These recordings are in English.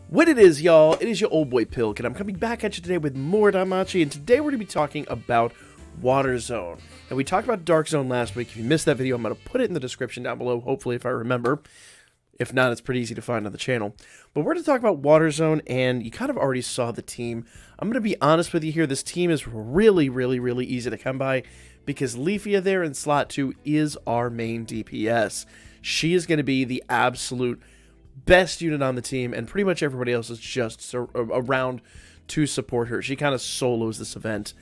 What it is, y'all, it is your old boy Pilk, and I'm coming back at you today with more Danmachi, and today we're going to be talking about Water Zone. And we talked about Dark Zone last week. If you missed that video, I'm going to put it in the description down below, hopefully, if I remember. If not, it's pretty easy to find on the channel. But we're going to talk about Water Zone, and you kind of already saw the team. I'm going to be honest with you here, this team is really easy to come by, because Leafia there in slot 2 is our main DPS. She is going to be the absolute best unit on the team, and pretty much everybody else is just around to support her. She kind of solos this event,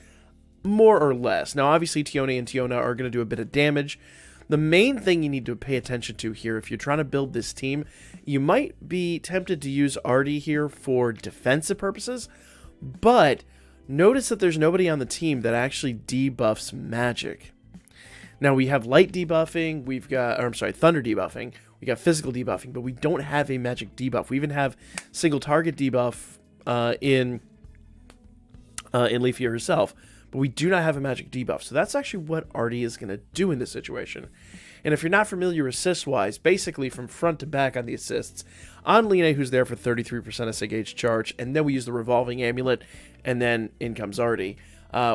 more or less. Now, obviously, Tione and Tiona are going to do a bit of damage. The main thing you need to pay attention to here, if you're trying to build this team, you might be tempted to use Artie here for defensive purposes, but notice that there's nobody on the team that actually debuffs magic. Now, we have light debuffing, thunder debuffing, we got physical debuffing, but we don't have a magic debuff. We even have single target debuff in Leafia herself, but we do not have a magic debuff. So that's actually what Artie is going to do in this situation. And if you're not familiar assist-wise, basically from front to back on the assists, on Line, who's there for 33% SA gauge charge, and then we use the revolving amulet, and then in comes Artie.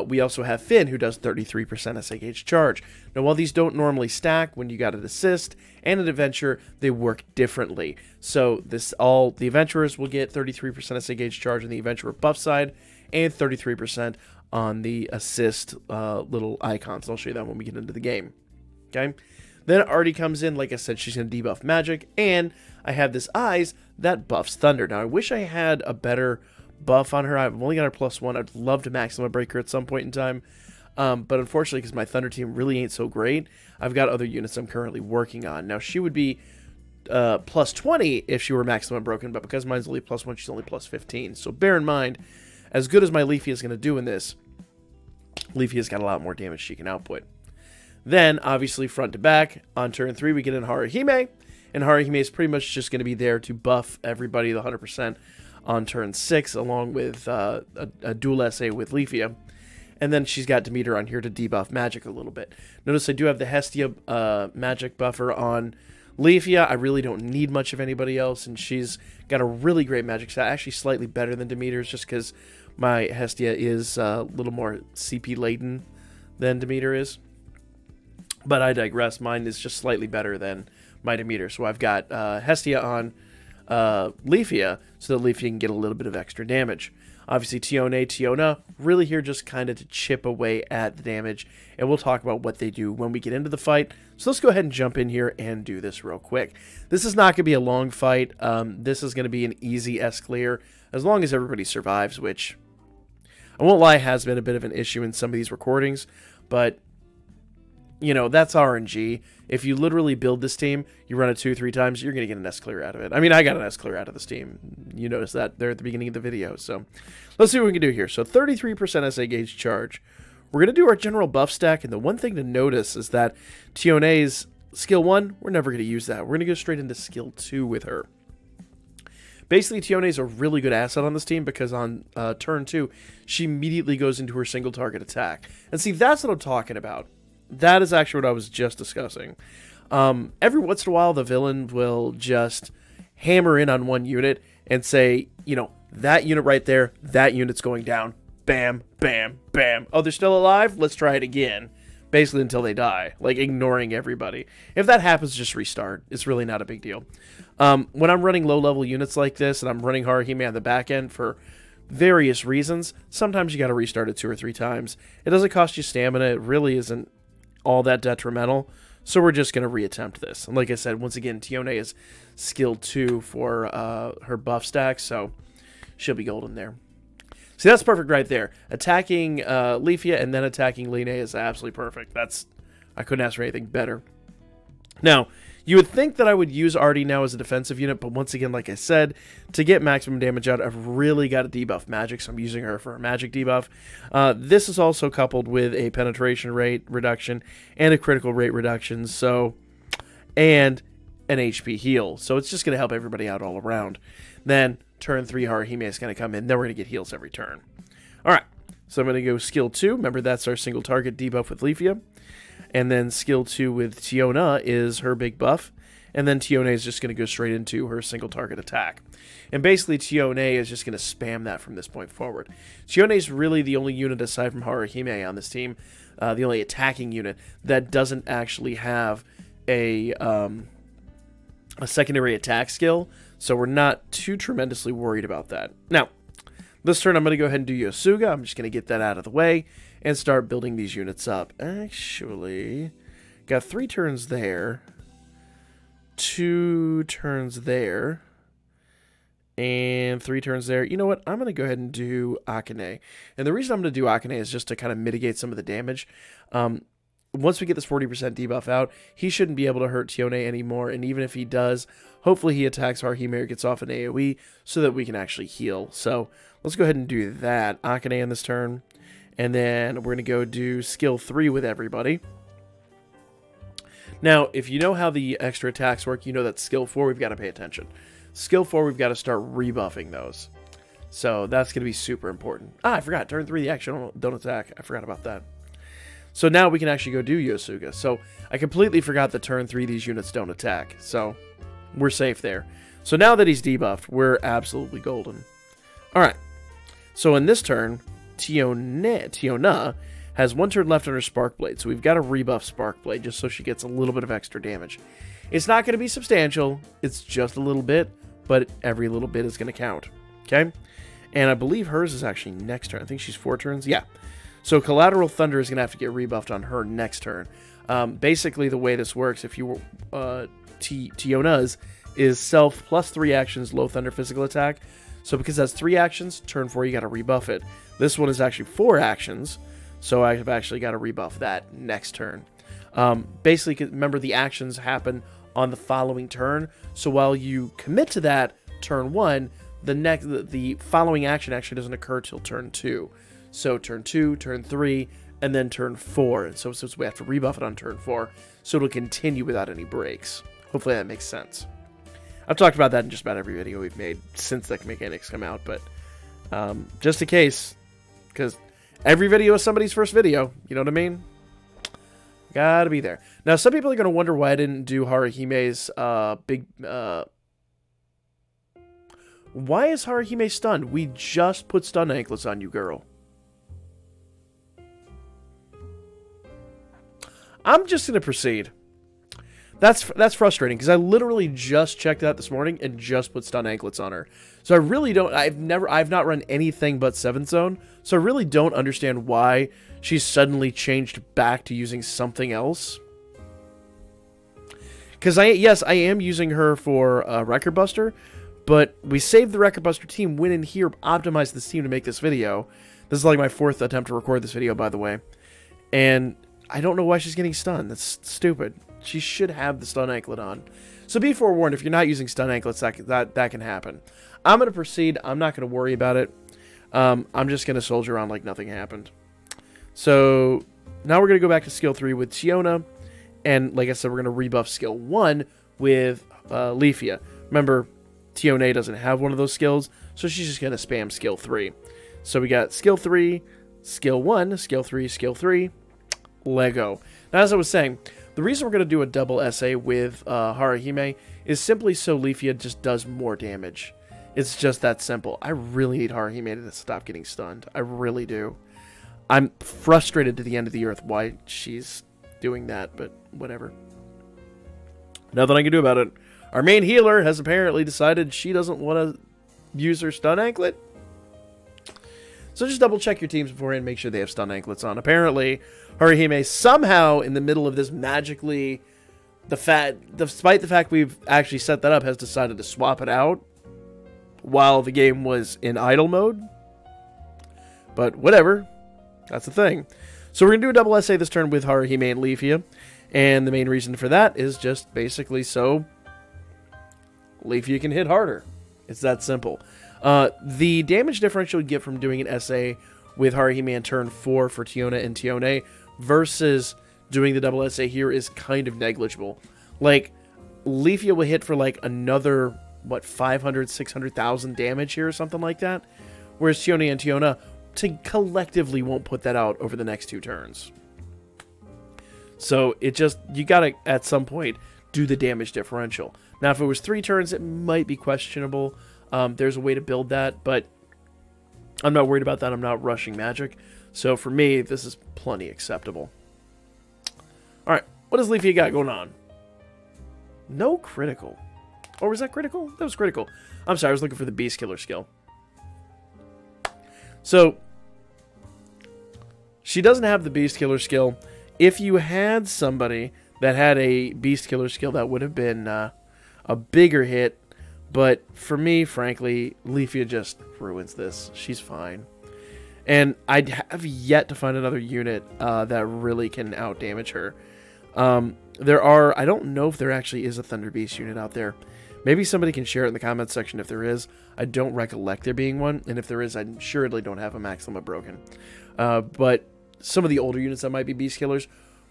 We also have Finn, who does 33% SA gauge charge. Now, while these don't normally stack, when you got an assist and an adventure, they work differently. So the adventurers will get 33% SA gauge charge on the adventurer buff side, and 33% on the assist little icons. I'll show you that when we get into the game. Okay. Then Artie comes in. Like I said, she's going to debuff magic, and I have this Eyes that buffs thunder. Now, I wish I had a better buff on her. I've only got her +1. I'd love to maximum break her at some point in time, but unfortunately, because my thunder team really ain't so great, I've got other units I'm currently working on. Now, she would be +20 if she were maximum broken, but because mine's only +1, she's only +15. So bear in mind, as good as my Leafia is going to do in this, Leafia's got a lot more damage she can output. Then, obviously, front to back, on turn 3, we get in Haruhime, and Haruhime is pretty much just going to be there to buff everybody the 100% on turn 6, along with a dual SA with Leafia. And then she's got Demeter on here to debuff magic a little bit. Notice I do have the Hestia magic buffer on Leafia. I really don't need much of anybody else, and she's got a really great magic stat, actually slightly better than Demeter's, just because my Hestia is a little more CP laden than Demeter is. But I digress. Mine is just slightly better than my Demeter. So I've got Hestia on Leafia, so that Leafia can get a little bit of extra damage. Obviously, Tiona, really here just kind of to chip away at the damage, and we'll talk about what they do when we get into the fight. So let's go ahead and jump in here and do this real quick. This is not going to be a long fight. This is going to be an easy S-clear, as long as everybody survives, which, I won't lie, has been a bit of an issue in some of these recordings, but you know, that's RNG. If you literally build this team, you run it 2-3 times, you're going to get an S-clear out of it. I mean, I got an S-clear out of this team. You noticed that there at the beginning of the video. So let's see what we can do here. So 33% SA gauge charge. We're going to do our general buff stack, and the one thing to notice is that Tione's skill 1, we're never going to use that. We're going to go straight into skill 2 with her. Basically, Tione is a really good asset on this team because on turn 2, she immediately goes into her single target attack. And see, that's what I'm talking about. That is actually what I was just discussing. Every once in a while, the villain will just hammer in on one unit and say, you know, that unit right there, that unit's going down. Bam, bam, bam. Oh, they're still alive? Let's try it again. Basically until they die, like ignoring everybody. If that happens, just restart. It's really not a big deal. When I'm running low-level units like this and I'm running Haruhime on the back end for various reasons, sometimes you got to restart it 2 or 3 times. It doesn't cost you stamina. It really isn't all that detrimental, so we're just going to reattempt this. And like I said, once again, Tione is skill 2 for her buff stack, so she'll be golden there. See, that's perfect right there. Attacking Leafia and then attacking Line is absolutely perfect. I couldn't ask for anything better. Now, you would think that I would use Artie now as a defensive unit, but once again, like I said, to get maximum damage out, I've really got to debuff magic, so I'm using her for a magic debuff. This is also coupled with a penetration rate reduction and a critical rate reduction, and an HP heal. So it's just going to help everybody out all around. Then, turn 3, Haruhime is going to come in. Then we're going to get heals every turn. All right, so I'm going to go skill 2. Remember, that's our single target debuff with Leafia. And then skill 2 with Tiona is her big buff. and then Tione is just going to go straight into her single target attack. And basically, Tione is just going to spam that from this point forward. Tione is really the only unit aside from Haruhime on this team, the only attacking unit that doesn't actually have a secondary attack skill, so we're not too tremendously worried about that. Now, this turn I'm going to go ahead and do Yosuga. I'm just going to get that out of the way and start building these units up. Actually, got 3 turns there, 2 turns there, and 3 turns there. You know what? I'm going to go ahead and do Akane. And the reason I'm going to do Akane is just to kind of mitigate some of the damage. Once we get this 40% debuff out, he shouldn't be able to hurt Tione anymore, and even if he does, hopefully he attacks Haruhime or gets off an AoE so that we can actually heal. So let's go ahead and do that. Akane on this turn, and then we're going to go do skill 3 with everybody. Now, if you know how the extra attacks work, you know that skill 4, we've got to pay attention. Skill 4, we've got to start rebuffing those. So that's going to be super important. Ah, I forgot. Turn 3, the action don't attack. I forgot about that. So now we can actually go do Yosuga. So I completely forgot that turn 3 these units don't attack. So we're safe there. So now that he's debuffed, we're absolutely golden. Alright. So in this turn, Tiona has 1 turn left on her Spark Blade. So we've got to rebuff Spark Blade just so she gets a little bit of extra damage. It's not going to be substantial. It's just a little bit. But every little bit is going to count. Okay? And I believe hers is actually next turn. I think she's 4 turns. Yeah. So Collateral Thunder is going to have to get rebuffed on her next turn. Basically, the way this works, if you Tiona's is self plus 3 actions, low thunder physical attack. So because that's 3 actions, turn 4 you got to rebuff it. This one is actually 4 actions, so I've actually got to rebuff that next turn. Basically, remember the actions happen on the following turn. So while you commit to that turn 1, the following action actually doesn't occur till turn 2. So turn 2, turn 3, and then turn 4. And so we have to rebuff it on turn 4, so it'll continue without any breaks. Hopefully that makes sense. I've talked about that in just about every video we've made since that mechanics come out, but just in case, because every video is somebody's first video, you know what I mean? Gotta be there. Now, some people are going to wonder why I didn't do Haruhime's Why is Haruhime stunned? We just put stun anklets on you, girl. I'm just going to proceed. That's frustrating, because I literally just checked out this morning and just put stun anklets on her. So I really don't, I've not run anything but 7th zone, so I really don't understand why she's suddenly changed back to using something else. Because yes, I am using her for Record Buster, but we saved the Record Buster team, went in here, optimized this team to make this video. This is like my 4th attempt to record this video, by the way. And I don't know why she's getting stunned. That's stupid. She should have the stun anklet on. So be forewarned, if you're not using stun anklets, that can happen. I'm going to proceed. I'm not going to worry about it. I'm just going to soldier on like nothing happened. So now we're going to go back to skill 3 with Tiona. And like I said, we're going to rebuff skill 1 with Leafia. Remember, Tione doesn't have one of those skills, so she's just going to spam skill 3. So we got skill 3, skill 1, skill 3, skill 3, Lego. Now, as I was saying, the reason we're going to do a double SA with Haruhime is simply so Leafia just does more damage. It's just that simple. I really need Haruhime to stop getting stunned. I really do. I'm frustrated to the end of the earth why she's doing that, but whatever. Nothing I can do about it. Our main healer has apparently decided she doesn't want to use her stun anklet. So just double check your teams beforehand, make sure they have stun anklets on. Apparently, Haruhime somehow in the middle of this magically, despite the fact we've actually set that up, has decided to swap it out while the game was in idle mode. But whatever, that's the thing. So we're going to do a double SA this turn with Haruhime and Leafia. And the main reason for that is just basically so Leafia can hit harder. It's that simple. The damage differential you get from doing an SA with Haruhime in turn 4 for Tiona and Tione versus doing the double SA here is kind of negligible. Like, Leafia will hit for like another, what, 500, 600,000 damage here or something like that. Whereas Tione and Tiona collectively won't put that out over the next 2 turns. So it just, you gotta at some point do the damage differential. Now, if it was 3 turns, it might be questionable. There's a way to build that, but I'm not worried about that. I'm not rushing Magic. So for me, this is plenty acceptable. Alright, what does Leafy got going on? No critical. Or was that critical? That was critical. I'm sorry, I was looking for the Beast Killer skill. So, she doesn't have the Beast Killer skill. If you had somebody that had a Beast Killer skill, that would have been a bigger hit. But for me, frankly, Leafia just ruins this. She's fine. And I have yet to find another unit that really can outdamage her. There are, I don't know if there actually is a Thunder Beast unit out there. Maybe somebody can share it in the comments section if there is. I don't recollect there being one. And if there is, I surely don't have a Max Limit broken. But some of the older units that might be Beast Killers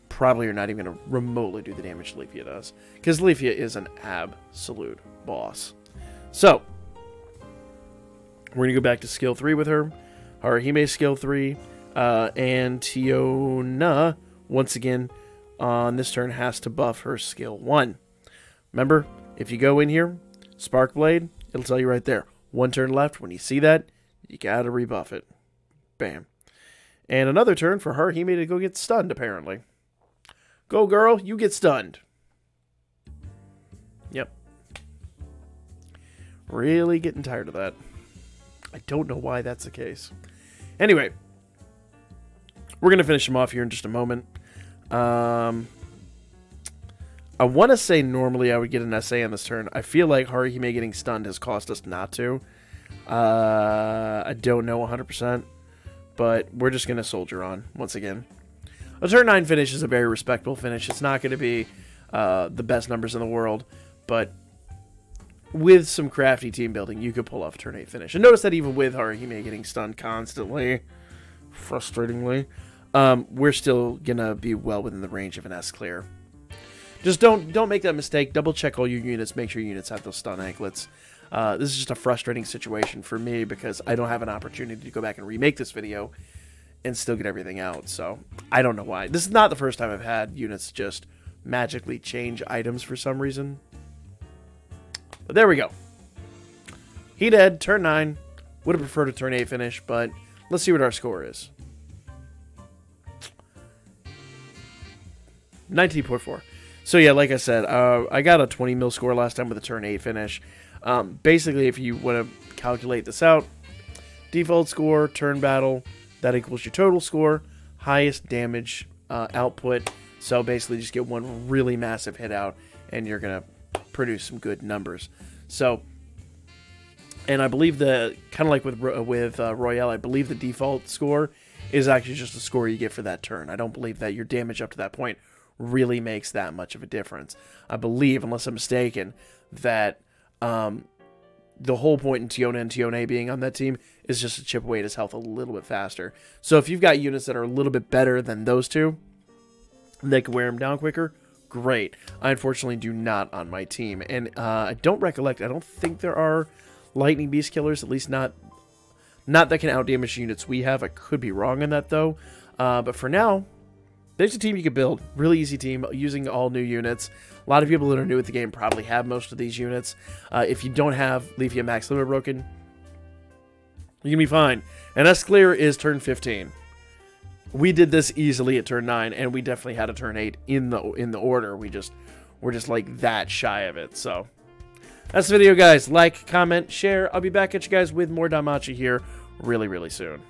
probably are not even going to remotely do the damage Leafia does. Because Leafia is an absolute boss. So, we're going to go back to skill 3 with her. Haruhime skill 3. And Tiona, once again, on this turn has to buff her skill 1. Remember, if you go in here, Spark Blade, it'll tell you right there. 1 turn left. When you see that, you got to rebuff it. Bam. And another turn for Haruhime to go get stunned, apparently. Go, girl. You get stunned. Yep. Really getting tired of that. I don't know why that's the case. Anyway, we're going to finish him off here in just a moment. I want to say normally I would get an SA on this turn. I feel like Haruhime getting stunned has cost us not to. I don't know 100%, but we're just going to soldier on once again. A turn 9 finish is a very respectable finish. It's not going to be the best numbers in the world, but with some crafty team building, you could pull off a turn 8 finish. And notice that even with Haruhime getting stunned constantly, frustratingly, we're still going to be well within the range of an S clear. Just don't make that mistake. Double check all your units. Make sure your units have those stun anklets. This is just a frustrating situation for me because I don't have an opportunity to go back and remake this video and still get everything out. So I don't know why. This is not the first time I've had units just magically change items for some reason. But there we go. He dead. Turn 9. Would have preferred a turn 8 finish, but let's see what our score is. 19.4. So yeah, like I said, I got a 20 mil score last time with a turn 8 finish. Basically, if you want to calculate this out, default score, turn battle, that equals your total score, highest damage output. So basically, just get one really massive hit out, and you're going to produce some good numbers. So, and I believe the, kind of like with Royale, I believe the default score is actually just the score you get for that turn. I don't believe that your damage up to that point really makes that much of a difference. I believe, unless I'm mistaken, that the whole point in Tiona and Tione being on that team is just to chip away at his health a little bit faster. So if you've got units that are a little bit better than those two, they can wear them down quicker, great. I unfortunately do not on my team. And I don't recollect, I don't think there are Lightning Beast Killers, at least not that can outdamage units we have. I could be wrong on that though. But for now, there's a team you could build. Really easy team using all new units. A lot of people that are new at the game probably have most of these units. If you don't have Leafia Max Limit broken, you can be fine. And S clear is turn 15. We did this easily at turn 9, and we definitely had a turn 8 in the order. We're just like that shy of it. So that's the video, guys. Like, comment, share. I'll be back at you guys with more Danmachi here really, really soon.